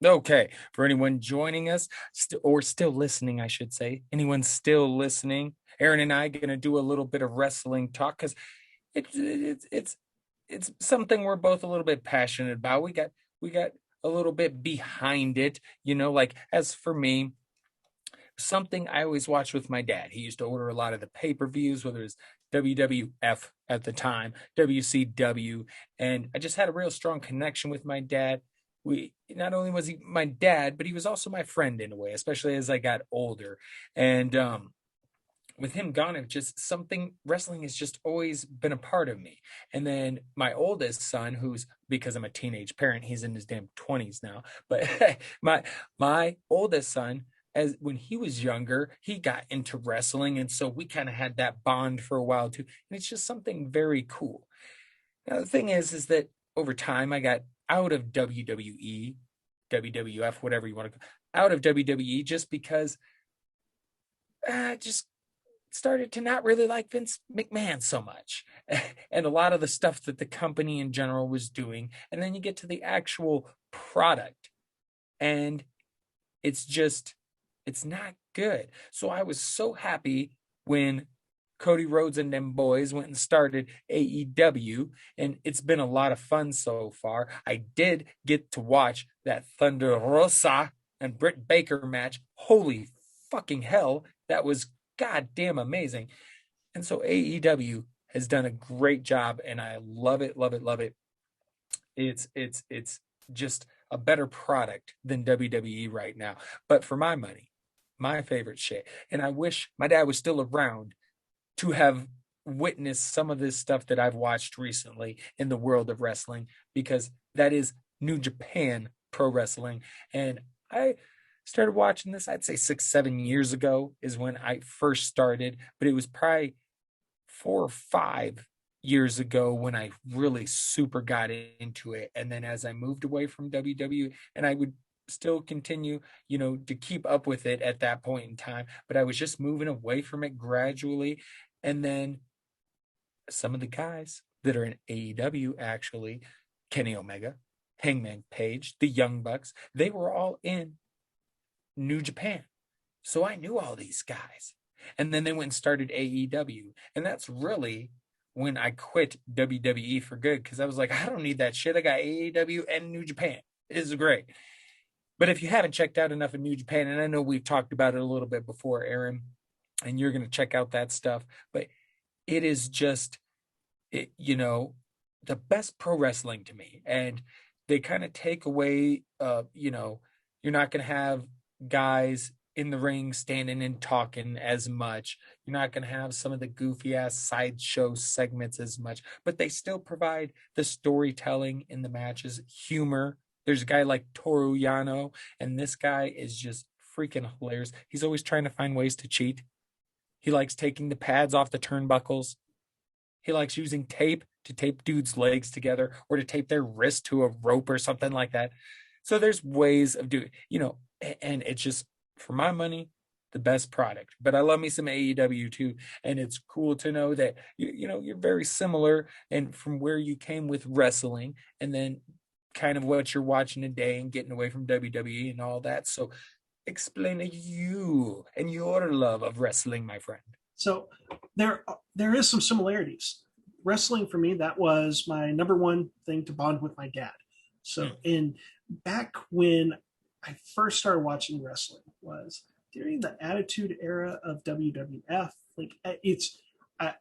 Okay, for anyone joining us or still listening, I should say, anyone still listening, Aaron and I going to do a little bit of wrestling talk because it's something we're both a little bit passionate about. We got a little bit behind it, like as for me, something I always watched with my dad. He used to order a lot of the pay-per-views, whether it's WWF at the time, WCW, and I just had a real strong connection with my dad. We not only was he my dad, but he was also my friend in a way, especially as I got older. And with him gone, it just something wrestling has just always been a part of me. And then my oldest son, who's because I'm a teenage parent, he's in his damn 20s now. But my oldest son, as when he was younger, he got into wrestling, and so we kind of had that bond for a while too. And it's just something very cool. Now the thing is that over time I got out of WWE, WWF, whatever you want to, out of WWE just because I just started to not really like Vince McMahon so much and a lot of the stuff that the company in general was doing. And then you get to the actual product and it's not good. So I was so happy when Cody Rhodes and them boys went and started AEW, and it's been a lot of fun so far. I did get to watch that Thunder Rosa and Britt Baker match. Holy fucking hell, that was goddamn amazing. And so AEW has done a great job, and I love it, love it, love it. It's just a better product than WWE right now. But for my money, my favorite shit, and I wish my dad was still around to have witnessed some of this stuff that I've watched recently in the world of wrestling, because that is New Japan Pro Wrestling. And I started watching this, I'd say 6, 7 years ago is when I first started, but it was probably 4 or 5 years ago when I really super got into it. And then as I moved away from WWE, and I would still continue, to keep up with it at that point in time, but I was just moving away from it gradually. And then some of the guys that are in AEW, actually, Kenny Omega, Hangman Page, the Young Bucks, they were all in New Japan. So I knew all these guys. And then they went and started AEW. And that's really when I quit WWE for good, because I was like, I don't need that shit. I got AEW and New Japan. It is great. But if you haven't checked out enough of New Japan, and I know we've talked about it a little bit before, Aaron, and you're going to check out that stuff, but it is just, the best pro wrestling to me. And they kind of take away, you're not going to have guys in the ring standing and talking as much. You're not going to have some of the goofy ass sideshow segments as much, but they still provide the storytelling in the matches, humor. There's a guy like Toru Yano, and this guy is just freaking hilarious. He's always trying to find ways to cheat. He likes taking the pads off the turnbuckles. He likes using tape to tape dudes' legs together or to tape their wrist to a rope or something like that. So there's ways of doing, and it's just, for my money, the best product. But I love me some AEW too, and it's cool to know that you're very similar and from where you came with wrestling, and then kind of what you're watching today and getting away from WWE and all that. So explain to you and your love of wrestling, my friend. So there is some similarities. Wrestling for me, that was my number one thing to bond with my dad. So in back when I first started watching wrestling was during the Attitude Era of WWF. Like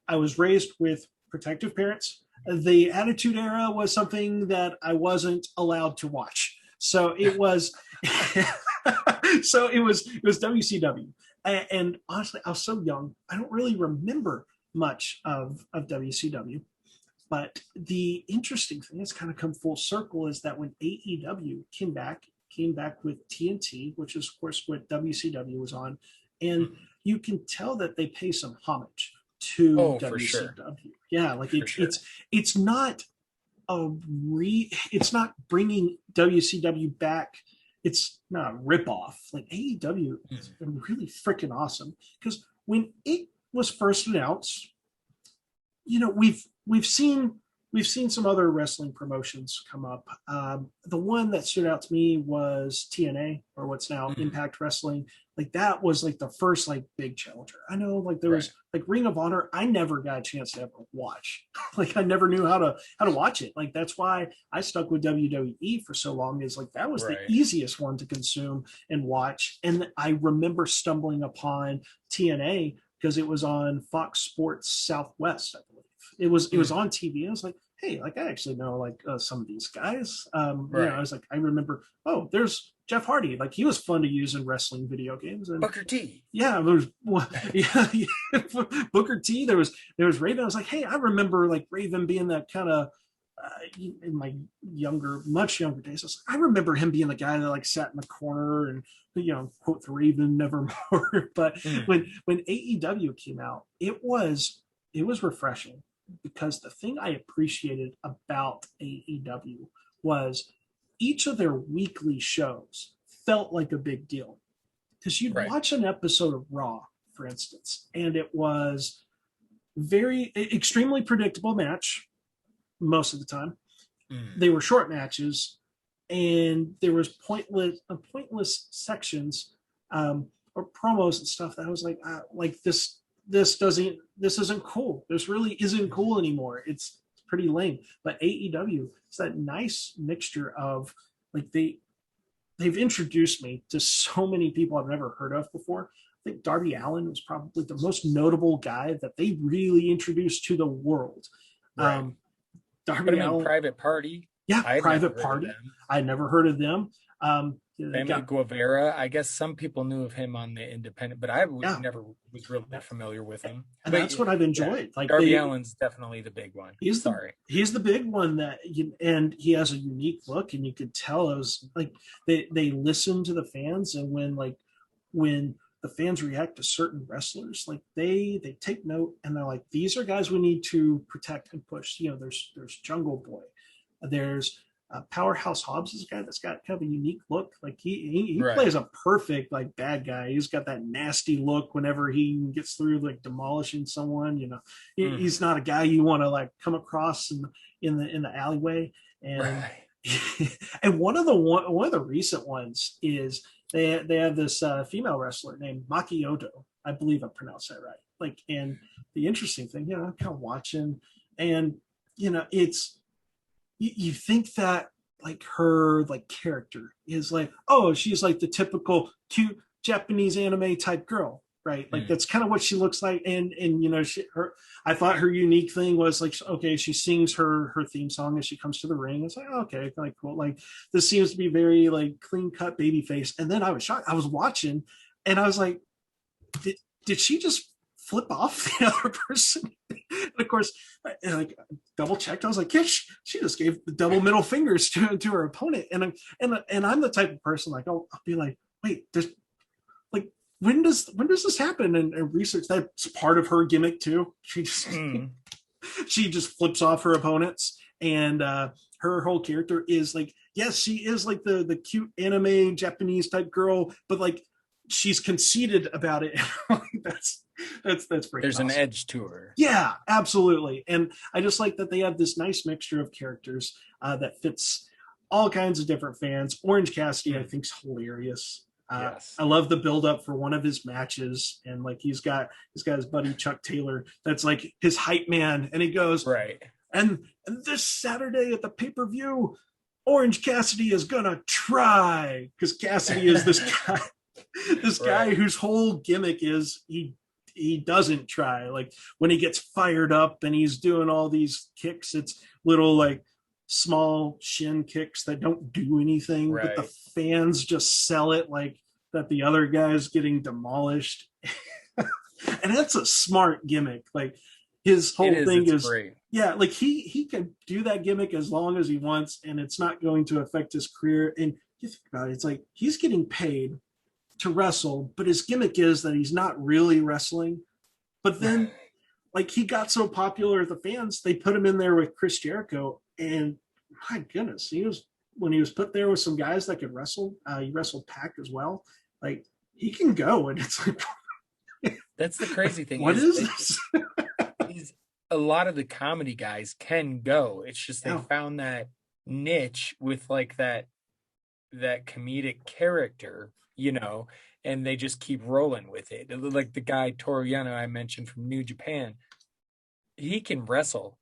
I was raised with protective parents. The Attitude Era was something that I wasn't allowed to watch. So it was, it was WCW. And honestly, I was so young, I don't really remember much of WCW. But the interesting thing that's kind of come full circle is that when AEW came back with TNT, which is of course what WCW was on, and you can tell that they pay some homage to For WCW. sure. Yeah, like For sure. it's not it's not bringing WCW back. It's not a ripoff. Like AEW has been really freaking awesome because when it was first announced, we've seen we've seen some other wrestling promotions come up. The one that stood out to me was TNA, or what's now Mm, Impact Wrestling. Like that was like the first like big challenger. I know like there right, was like Ring of Honor. I never got a chance to ever watch. Like I never knew how to watch it. Like that's why I stuck with WWE for so long. Is like that was the right. easiest one to consume and watch. And I remember stumbling upon TNA because it was on Fox Sports Southwest, I believe. It was Mm, on TV. I was like, hey, like I actually know like some of these guys. I right. was like, I remember, oh, there's Jeff Hardy. Like he was fun to use in wrestling video games. And Booker T. yeah, there was yeah, yeah, Booker T. There was Raven. I was like, hey, I remember like Raven being that kind of in my much younger days. I remember him being the guy that like sat in the corner and quote the Raven nevermore. But Mm, when AEW came out, it was refreshing because the thing I appreciated about AEW was each of their weekly shows felt like a big deal because you'd right. watch an episode of Raw, for instance, and it was very extremely predictable match most of the time. Mm, They were short matches, and there was pointless sections or promos and stuff that I was like this isn't cool. This really isn't mm, cool anymore. It's pretty lame. But AEW is that nice mixture of like they've introduced me to so many people I've never heard of before. I think Darby Allin was probably the most notable guy that they really introduced to the world. right. Um, But I Darby mean, Allin, Private Party. yeah, I had never Private heard of Party. them. I never heard of them. They Family got Guevara. I guess some people knew of him on the Independent, but I yeah, never was really familiar with him. and But that's what I've yeah, enjoyed. Like Darby Allin's definitely the big one. he's the Sorry. he's the big one and he has a unique look, and you could tell it was like they listen to the fans, and when the fans react to certain wrestlers, like they take note, and they're like, these are guys we need to protect and push. There's Jungle Boy, there's Powerhouse Hobbs is a guy that's got kind of a unique look. Like he Right. plays a perfect like bad guy. He's got that nasty look whenever he gets through like demolishing someone. He's Hmm. not a guy you want to like come across in the alleyway. And Right. and one of the recent ones is they have this female wrestler named Maki Odo. I believe I pronounced that right. Like, and the interesting thing, I'm kind of watching, and it's you think that like her like character is like, oh, she's like the typical cute Japanese anime type girl, right? Like Mm, that's kind of what she looks like. And I thought her unique thing was like, okay, she sings her theme song as she comes to the ring. It's like, okay, like cool. Like this seems to be very like clean cut baby face. And then I was shocked. I was watching, and I was like, did, did she just flip off the other person? And of course, like double checked. I was like, yeah, she just gave the double middle fingers to her opponent. And I'm the type of person like, I'll be like, wait, there's like, when does this happen? And research that's part of her gimmick too. She just mm. she just flips off her opponents, and her whole character is like, yes, she is like the cute anime Japanese type girl, but like she's conceited about it. that's freaking There's an awesome. edge to her. Yeah, absolutely. And I just like that they have this nice mixture of characters that fits all kinds of different fans. Orange Cassidy, I Mm, think's hilarious. yes. I love the build up for one of his matches, and like he's got his buddy Chuck Taylor that's like his hype man, and he goes, Right. and this Saturday at the pay per view, Orange Cassidy is gonna try, because Cassidy is this guy, this guy Right. whose whole gimmick is he doesn't try. Like when he gets fired up and he's doing all these kicks, it's little like small shin kicks that don't do anything, but the Right. fans just sell it like that the other guy's getting demolished. And that's a smart gimmick. Like his It whole is. thing It's is, great. yeah, like he can do that gimmick as long as he wants, and it's not going to affect his career. And you think about it, it's like he's getting paid to wrestle, but his gimmick is that he's not really wrestling. But then, like, he got so popular with the fans, they put him in there with Chris Jericho, and my goodness, he was when he was put there with some guys that could wrestle. He wrestled Pac as well. Like he can go, and it's like, That's the crazy thing what is is this? he's a lot of the comedy guys can go. It's just they Yeah. found that niche with like that comedic character, and they just keep rolling with it. Like the guy Toru Yano I mentioned from New Japan, he can wrestle.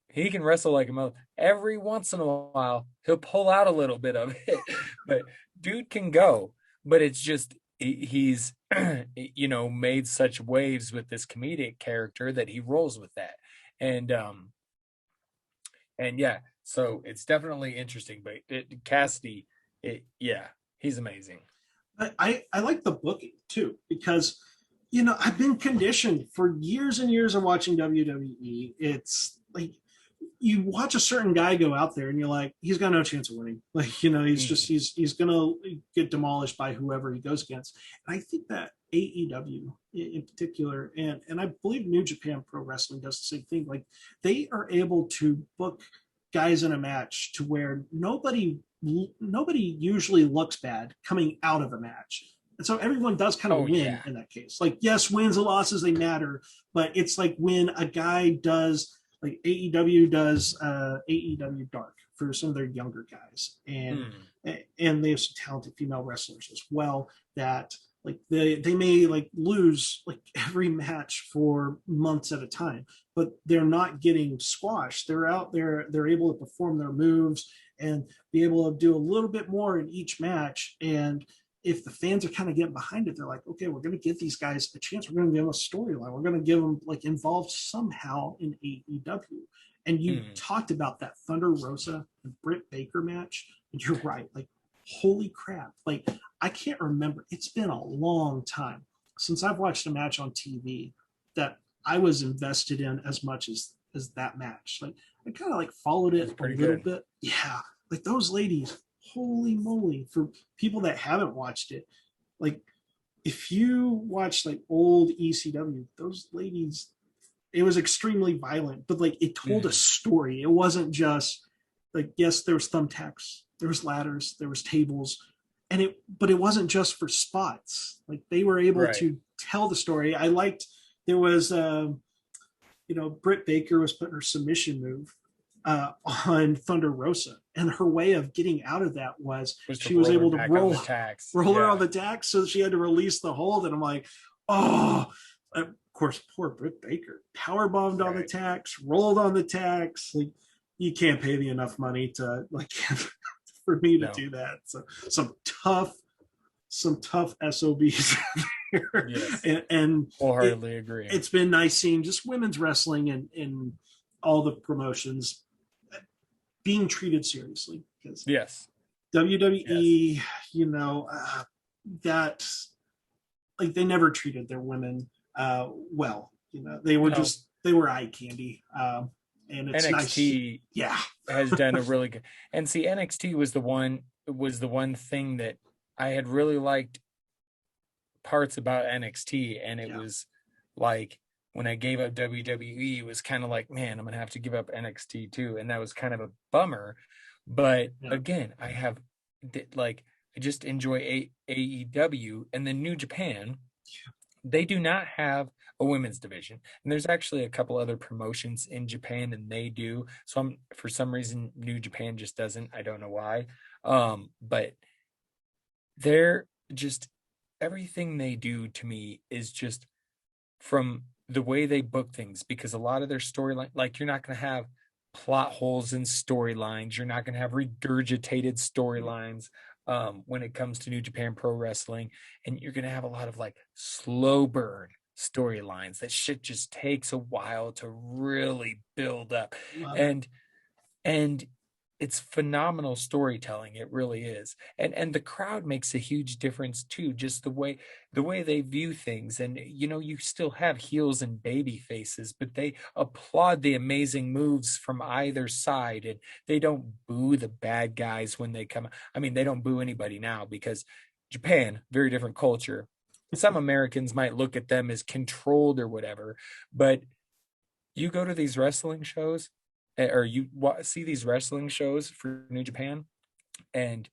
He can wrestle like a mother. Every once in a while, he'll pull out a little bit of it, but dude can go. But it's just he's made such waves with this comedic character that he rolls with that, and yeah, so it's definitely interesting. But Cassidy, yeah, he's amazing. I like the booking too because I've been conditioned for years and years of watching WWE. It's like you watch a certain guy go out there and you're like, he's got no chance of winning. Like, Mhm. he's gonna get demolished by whoever he goes against. And I think that AEW in particular, and I believe New Japan Pro Wrestling does the same thing. Like they are able to book guys in a match to where nobody usually looks bad coming out of a match. And so everyone does kind of Oh win yeah, in that case. Like, yes, wins and losses, they matter, but it's like when a guy does, like AEW does AEW Dark for some of their younger guys, mm. and they have some talented female wrestlers as well that like they may like lose like every match for months at a time, but they're not getting squashed. They're out there, they're able to perform their moves and be able to do a little bit more in each match. And if the fans are kind of getting behind it, they're like, okay, we're going to give these guys a chance. We're going to give them a storyline. We're going to give them like involved somehow in AEW. And you Mm. talked about that Thunder Rosa and Britt Baker match, and you're right. Like, holy crap! Like, I can't remember. It's been a long time since I've watched a match on TV that I was invested in as much as that match. Like, I kind of like followed That's it a pretty little good. bit. Yeah, like those ladies, holy moly, for people that haven't watched it, like if you watch like old ECW, those ladies, it was extremely violent, but like it told a Mm. story. It wasn't just like, yes, there was thumbtacks, there was ladders, there was tables, but it wasn't just for spots. Like they were able Right. to tell the story. I liked there was Britt Baker was putting her submission move on Thunder Rosa, and her way of getting out of that was Was to she was roll her able to back on roll the tax. roll her on Yeah. the deck, so she had to release the hold. And I'm like, oh, of course, poor Britt Baker power bombed on the Right. tax, rolled on the tax. Like you can't pay me enough money to like for me to No. do that. So some tough SOBs here. Yes. And it Wholeheartedly agree. it's been nice seeing just women's wrestling in all the promotions being treated seriously because Yes. Yes. WWE, that like they never treated their women well. No. They were eye candy, and it's nice. NXT Yeah, has done a really good, and see, NXT was the one thing that I had really liked parts about NXT, and it yeah, was like when I gave up WWE, it was kind of like, man, I'm gonna have to give up NXT too, and that was kind of a bummer. But yeah, again, like I just enjoy AEW, and then New Japan. They do not have a women's division, and there's actually a couple other promotions in Japan, and they do. So for some reason, New Japan just doesn't. I don't know why. But they're just everything they do to me is just from the way they book things, because a lot of their storyline, like you're not going to have plot holes in storylines, you're not going to have regurgitated storylines when it comes to New Japan Pro Wrestling, and you're going to have a lot of like slow burn storylines that shit just takes a while to really build up, love it. and and it's phenomenal storytelling, it really is, and the crowd makes a huge difference too, just the way they view things. And you still have heels and baby faces, but they applaud the amazing moves from either side, and they don't boo the bad guys when they come. I mean, they don't boo anybody now because Japan, very different culture. Some Americans might look at them as controlled or whatever, but you go to these wrestling shows, or you see these wrestling shows for New Japan, and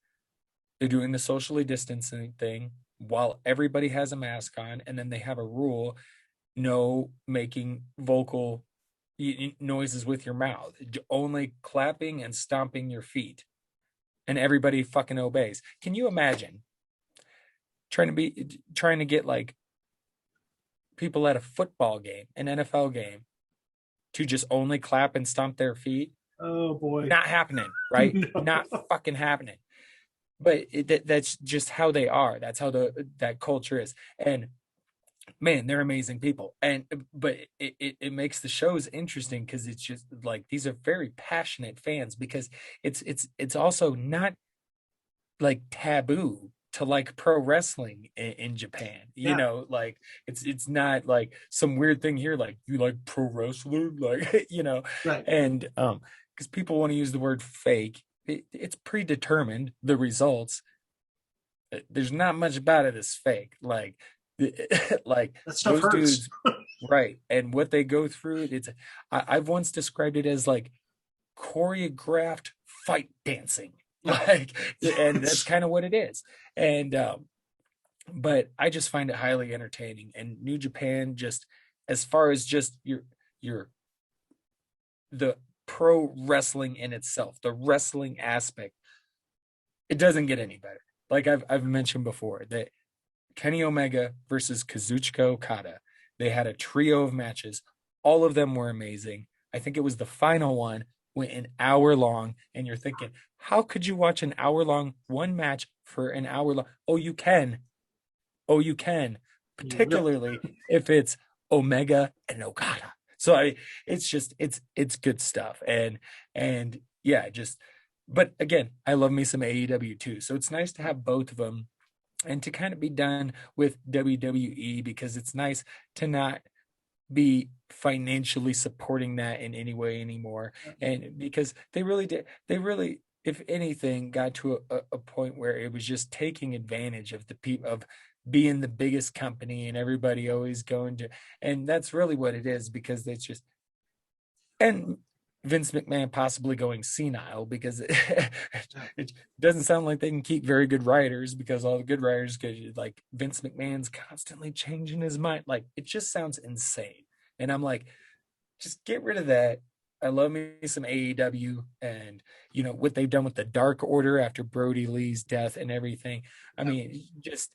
they're doing the socially distancing thing while everybody has a mask on, and then they have a rule: no making vocal noises with your mouth, only clapping and stomping your feet, and everybody fucking obeys. Can you imagine trying to get like people at a football game, an NFL game, to just only clap and stomp their feet? Oh boy. Not happening, right? Not No. fucking happening. But that's just how they are. That's how that culture is. And man, they're amazing people. And but it makes the shows interesting because it's just like these are very passionate fans because it's also not like taboo to like pro wrestling in Japan. You Yeah. know, like it's not like some weird thing here, like you like pro wrestling, like Right. and because people want to use the word fake. It's predetermined the results. There's not much about it that's fake. Like like That stuff those hurts. dudes, right? And what they go through, I've once described it as like choreographed fight dancing. Yeah. Like, and that's Yes. kind of what it is. And but I just find it highly entertaining. And New Japan, just as far as just your the pro wrestling in itself, the wrestling aspect, it doesn't get any better. Like I've mentioned before, that Kenny Omega versus Kazuchika Okada, they had a trio of matches. All of them were amazing. I think it was the final one went an hour long, and you're thinking, how could you watch an hour long one match for an hour long? Oh, you can. Oh, you can. You will. Particularly if it's Omega and Okada. So it's just it's good stuff. And yeah, just but again, I love me some AEW too. So it's nice to have both of them and to kind of be done with WWE because it's nice to not be financially supporting that in any way anymore. And because they really did, they really, if anything, got to a point where it was just taking advantage of the people of being the biggest company and everybody always going to, and that's really what it is because it's just, and Vince McMahon possibly going senile because it doesn't sound like they can keep very good writers because all the good writers get like Vince McMahon's constantly changing his mind. Like it just sounds insane. And I'm like, just get rid of that. I love me some AEW and what they've done with the Dark Order after Brody Lee's death and everything. I Yeah. mean, just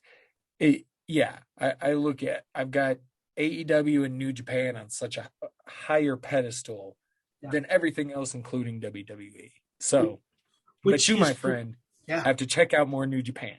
yeah. I look at I've got AEW and New Japan on such a higher pedestal Yeah. than everything else, including WWE. So, but Which you, is my friend, yeah. have to check out more New Japan.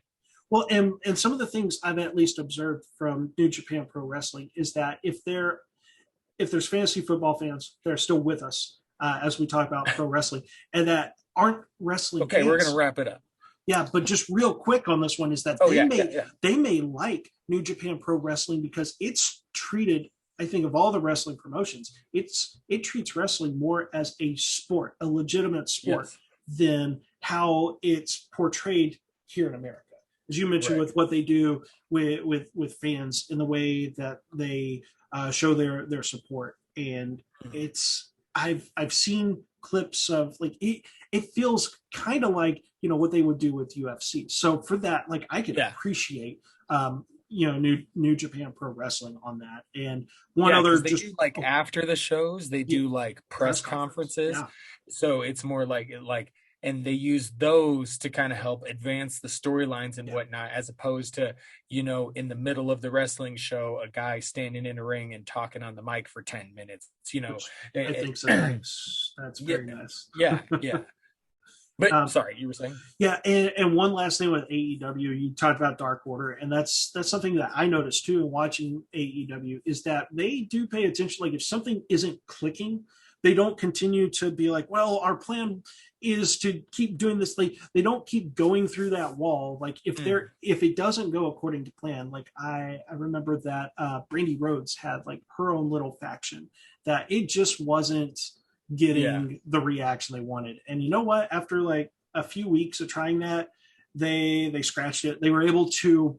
Well, and some of the things I've at least observed from New Japan Pro Wrestling is that if there's fantasy football fans, they're still with us as we talk about pro wrestling, and that aren't wrestling Okay, we're gonna fans. wrap it up. Yeah, but just real quick on this one is that Oh yeah, yeah, yeah. they may like New Japan Pro Wrestling because it's treated. I think of all the wrestling promotions, it treats wrestling more as a sport, a legitimate sport, Yes, than how it's portrayed here in America. As you mentioned, right. with what they do with fans in the way that they show their support, and Mhm. it's I've seen clips of like it feels kind of like what they would do with UFC. So for that, like I could Yeah, appreciate New Japan Pro Wrestling on that. And one yeah, other because they just do like oh, after the shows, they yeah, do like press press conference. conferences. Yeah, So it's more like, and they use those to kind of help advance the storylines and yeah. whatnot, as opposed to, in the middle of the wrestling show, a guy standing in a ring and talking on the mic for 10 minutes, Which I It- think is a nice. That's yeah, very nice. yeah, yeah. But um, sorry, you were saying? Yeah, and one last thing with AEW, you talked about Dark Order, and that's something that I noticed too in watching AEW is that they do pay attention. Like if something isn't clicking, they don't continue to be like, well, our plan is to keep doing this. They don't keep going through that wall. Like Mm, if it doesn't go according to plan, like I remember that Brandy Rhodes had like her own little faction that it just wasn't yeah, getting the reaction they wanted. And you know what? After like a few weeks of trying that, they scratched it. They were able to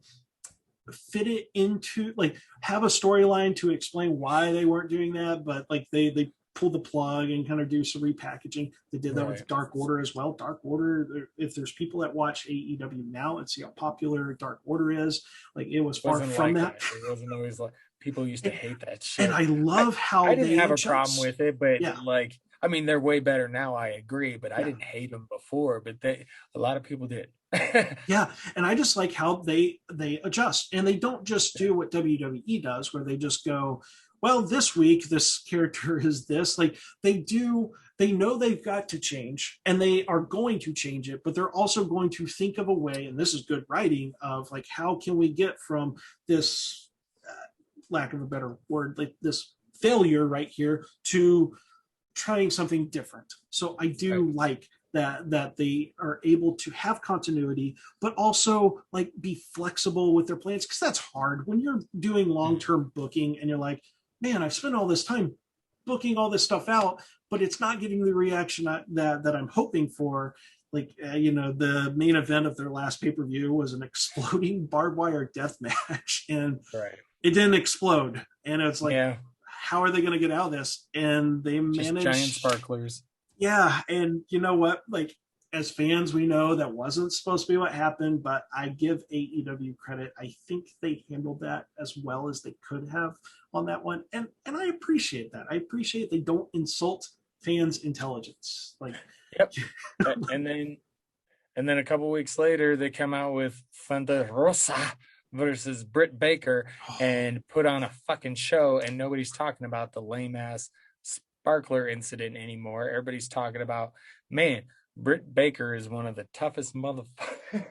fit it into like have a storyline to explain why they weren't doing that, but like they pulled the plug and kind of do some repackaging. They did that right. with Dark Order as well. Dark Order, if there's people that watch AEW now and see how popular Dark Order is, like it was far Wasn't from like that. that. It wasn't always like People used to hate that And shit. I I love I how didn't they have a problem adjust. with it, but Yeah, like I mean they're way better now, I agree, but I yeah, didn't hate them before, but they a lot of people did. yeah. And I just like how they adjust, and they don't just Yeah. do what WWE does, where they just go, well, this week this character is this. Like they do, they know they've got to change, and they are going to change it, but they're also going to think of a way, and this is good writing, of like how can we get from this lack of a better word, like this failure right here, to trying something different. So I Right. do like that they are able to have continuity, but also like be flexible with their plans, because that's hard when you're doing long Mhm. term booking and you're like, man, I've spent all this time booking all this stuff out, but it's not getting the reaction that I'm hoping for. Like the main event of their last pay per view was an exploding barbed wire death match, and Right. it didn't explode. And it's like, Yeah. how are they going to get out of this? And they Just giant managed. sparklers. Yeah. And you know what? Like, as fans, we know that wasn't supposed to be what happened, but I give AEW credit. I think they handled that as well as they could have on that one. And I appreciate that. I appreciate they don't insult fans' intelligence. Like, Yep. And then a couple weeks later they come out with Thunder Rosa versus Britt Baker oh, and put on a fucking show, and nobody's talking about the lame ass sparkler incident anymore. Everybody's talking about, man, Britt Baker is one of the toughest motherfuckers.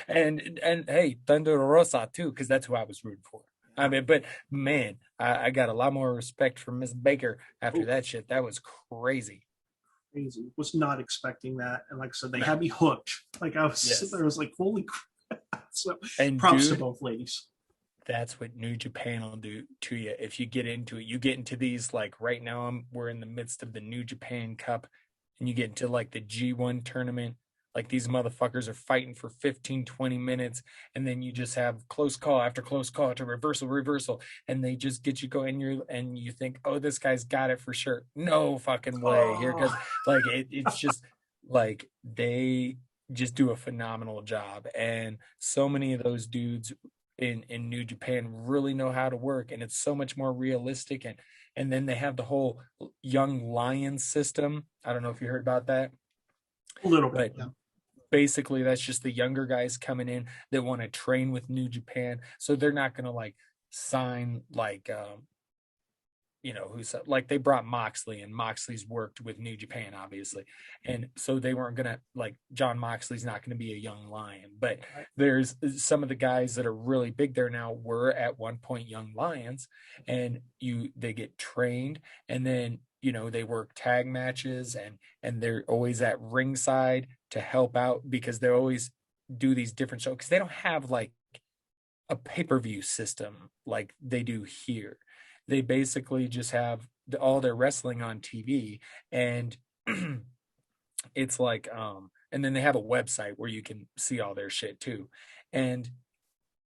and hey, Thunder Rosa too, because that's who I was rooting for. I yeah. mean, but man, I got a lot more respect for Miss Baker after Oh, that shit. That was crazy. crazy. Was not expecting that. And like I said, they No. had me hooked. Like I was sitting there, Yes. I was like, holy crap. So And props to dude, both ladies. that's what New Japan will do to you if you get into it. You get into these like right now we're in the midst of the New Japan Cup, and you get into like the G1 tournament. Like these motherfuckers are fighting for 15, 20 minutes, and then you just have close call after close call to reversal, and they just get you going, and you think, oh, this guy's got it for sure. No fucking way. Here, Oh, because like it's just like they just do a phenomenal job. And so many of those dudes in New Japan really know how to work, and it's so much more realistic. And then they have the whole young lion system. I don't know if you heard about that, a little bit. but Yeah. basically that's just the younger guys coming in that want to train with New Japan, so they're not going to like sign like who's like they brought Moxley, and Moxley's worked with New Japan obviously, and so they weren't gonna like John Moxley's not gonna be a young lion, but Right. there's some of the guys that are really big there now were at one point young lions, and they get trained, and then they work tag matches, and they're always at ringside to help out because they always do these different shows because they don't have like a pay-per-view system like they do here. They basically just have all their wrestling on TV, and it's like and then they have a website where you can see all their shit too. And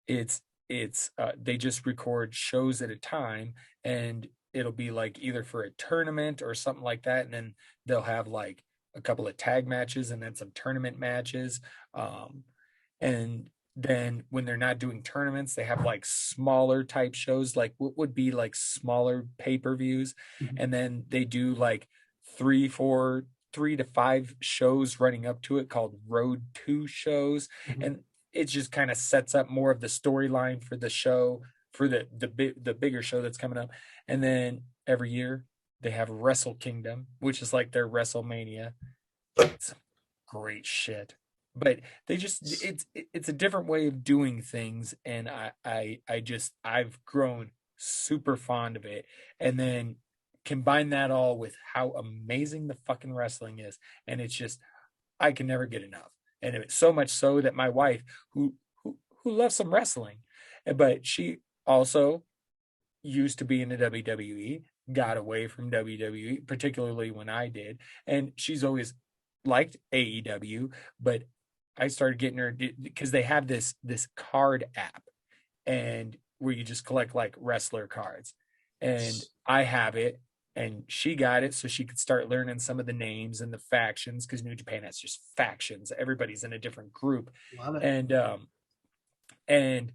it's they just record shows at a time, and it'll be like either for a tournament or something like that, and then they'll have like a couple of tag matches and then some tournament matches. And then when they're not doing tournaments, they have like smaller type shows, like what would be like smaller pay-per-views. Mhm. And then they do like three to five shows running up to it called road to shows. Mhm. And it just kind of sets up more of the storyline for the show, for the bigger show that's coming up. And then every year they have Wrestle Kingdom, which is like their WrestleMania. It's great shit. But they just it's a different way of doing things, and I've grown super fond of it. And then combine that all with how amazing the fucking wrestling is, and it's just I can never get enough. And it's so much so that my wife, who loves some wrestling, but she also used to be in the WWE, got away from WWE, particularly when I did, and she's always liked AEW, but I started getting her because they have this card app, and where you just collect like wrestler cards, and I have it, and she got it so she could start learning some of the names and the factions, because New Japan has just factions, everybody's in a different group. Love it. And and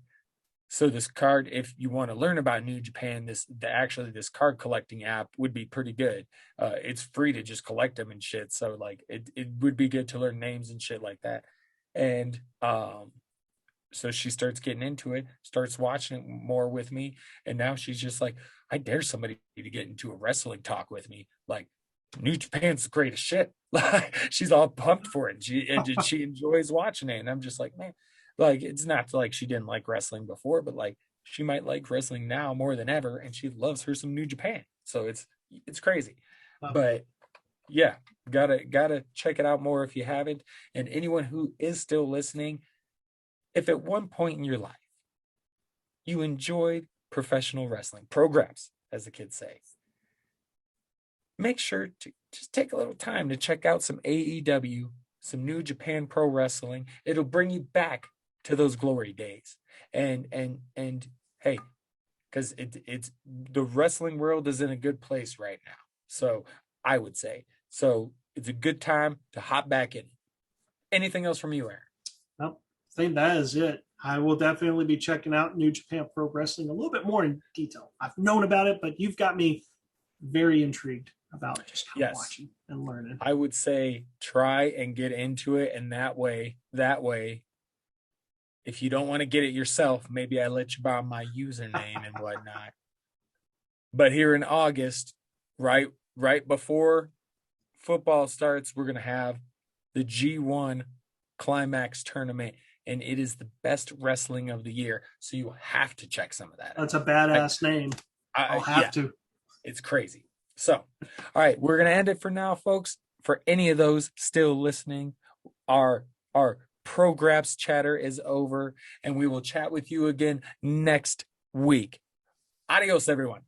So this card, if you want to learn about New Japan, actually this card collecting app would be pretty good. It's free to just collect them and shit. So like it would be good to learn names and shit like that. And so she starts getting into it, starts watching it more with me, and now she's just like, I dare somebody to get into a wrestling talk with me. Like, New Japan's great as shit. Like, she's all pumped for it. She enjoys watching it, and I'm just like, man, like it's not like she didn't like wrestling before, but like she might like wrestling now more than ever, and she loves her some New Japan. So it's crazy, but yeah, gotta check it out more if you haven't. And anyone who is still listening, if at one point in your life you enjoyed professional wrestling, pro graps, as the kids say, make sure to just take a little time to check out some AEW, some New Japan Pro Wrestling. It'll bring you back to those glory days. And hey, because it's the wrestling world is in a good place right now. So I would say so. It's a good time to hop back in. Anything else from you, Aaron? Well, I think that is it. I will definitely be checking out New Japan Pro Wrestling a little bit more in detail. I've known about it, but you've got me very intrigued about just kind of Yes, watching and learning. I would say try and get into it, and that way, if you don't want to get it yourself, maybe I let you borrow my username and whatnot. But here in August, right before football starts, we're gonna have the G1 Climax tournament, and it is the best wrestling of the year. So you have to check some of that That's out. a badass name. I'll have Yeah, to. it's crazy. So, all right, we're gonna end it for now, folks. For any of those still listening, our pro graps chatter is over, and we will chat with you again next week. Adios, everyone.